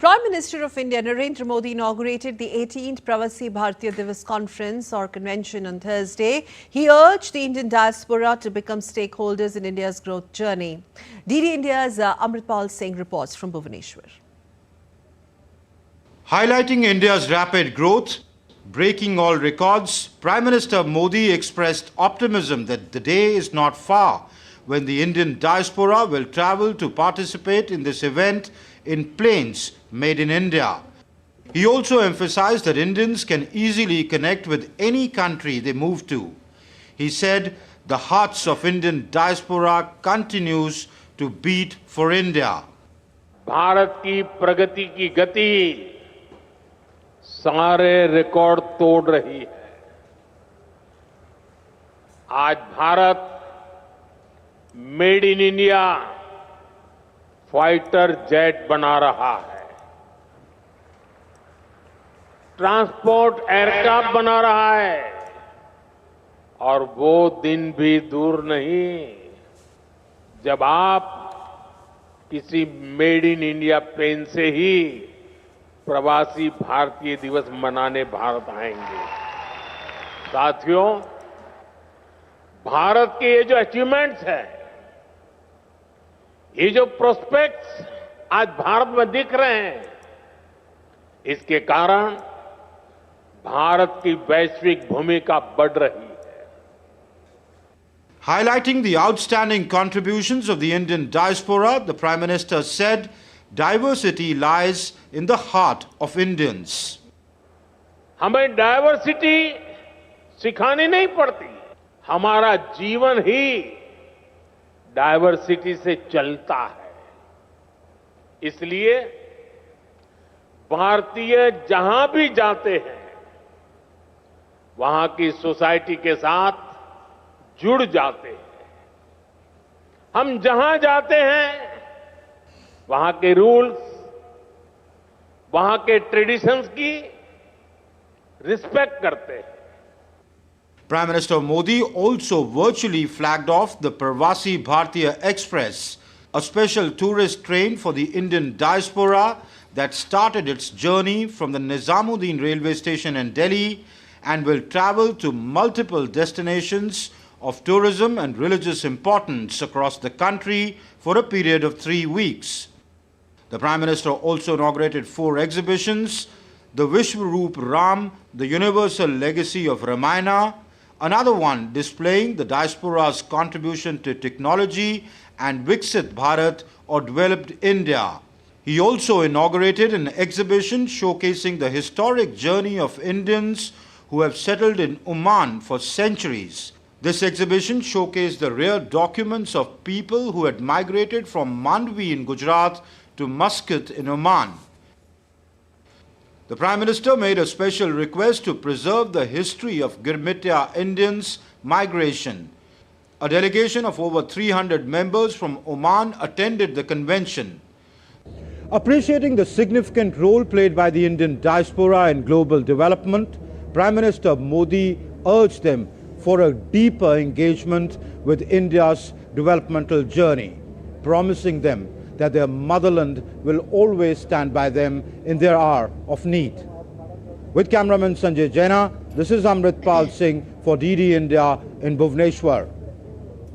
Prime Minister of India Narendra Modi inaugurated the 18th Pravasi Bharatiya Divas Conference or Convention on Thursday. He urged the Indian diaspora to become stakeholders in India's growth journey. DD India's Amritpal Singh reports from Bhubaneswar. Highlighting India's rapid growth, breaking all records, Prime Minister Modi expressed optimism that the day is not far when the Indian diaspora will travel to participate in this event in planes made in India. He also emphasized that Indians can easily connect with any country they move to. He said the hearts of Indian diaspora continues to beat for India. Bharat की प्रगति की गति सारे record तोड़ रही है। आज Bharat made in India fighter jet बना रहा है, ट्रांसपोर्ट एयरक्राफ्ट बना रहा है और वो दिन भी दूर नहीं जब आप किसी मेड इन इंडिया प्लेन से ही प्रवासी भारतीय दिवस मनाने भारत आएंगे। साथियों, भारत के ये जो अचीवमेंट्स हैं, ये जो प्रोस्पेक्ट्स आज भारत में दिख रहे हैं, इसके कारण भारत की वैश्विक भूमिका बढ़ रही है। Highlighting the outstanding contributions of the Indian diaspora, the Prime Minister said diversity lies in the heart of Indians. हमें डायवर्सिटी सिखानी नहीं पड़ती, हमारा जीवन ही डायवर्सिटी से चलता है। इसलिए भारतीय जहां भी जाते हैं, वहां की सोसाइटी के साथ जुड़ जाते हैं। हम जहां जाते हैं, वहां के रूल्स, वहां के ट्रेडिशंस की रिस्पेक्ट करते हैं। Prime Minister Modi also virtually flagged off the Pravasi Bharatiya Express, a special tourist train for the Indian diaspora that started its journey from the Nizamuddin railway station in Delhi and will travel to multiple destinations of tourism and religious importance across the country for a period of 3 weeks. The Prime Minister also inaugurated 4 exhibitions: the Vishwaroop Ram, the Universal Legacy of Ramayana, another one displaying the diaspora's contribution to technology, and Viksit Bharat or Developed India. He also inaugurated an exhibition showcasing the historic journey of Indians who have settled in Oman for centuries. This exhibition showcased the rare documents of people who had migrated from Mandvi in Gujarat to Muscat in Oman. The Prime Minister made a special request to preserve the history of Girmitya Indians' migration. A delegation of over 300 members from Oman attended the convention. Appreciating the significant role played by the Indian diaspora in global development, Prime Minister Modi urged them for a deeper engagement with India's developmental journey, promising them that their motherland will always stand by them in their hour of need. With cameraman Sanjay Jaina, this is Amritpal Singh for DD India in Bhubaneswar.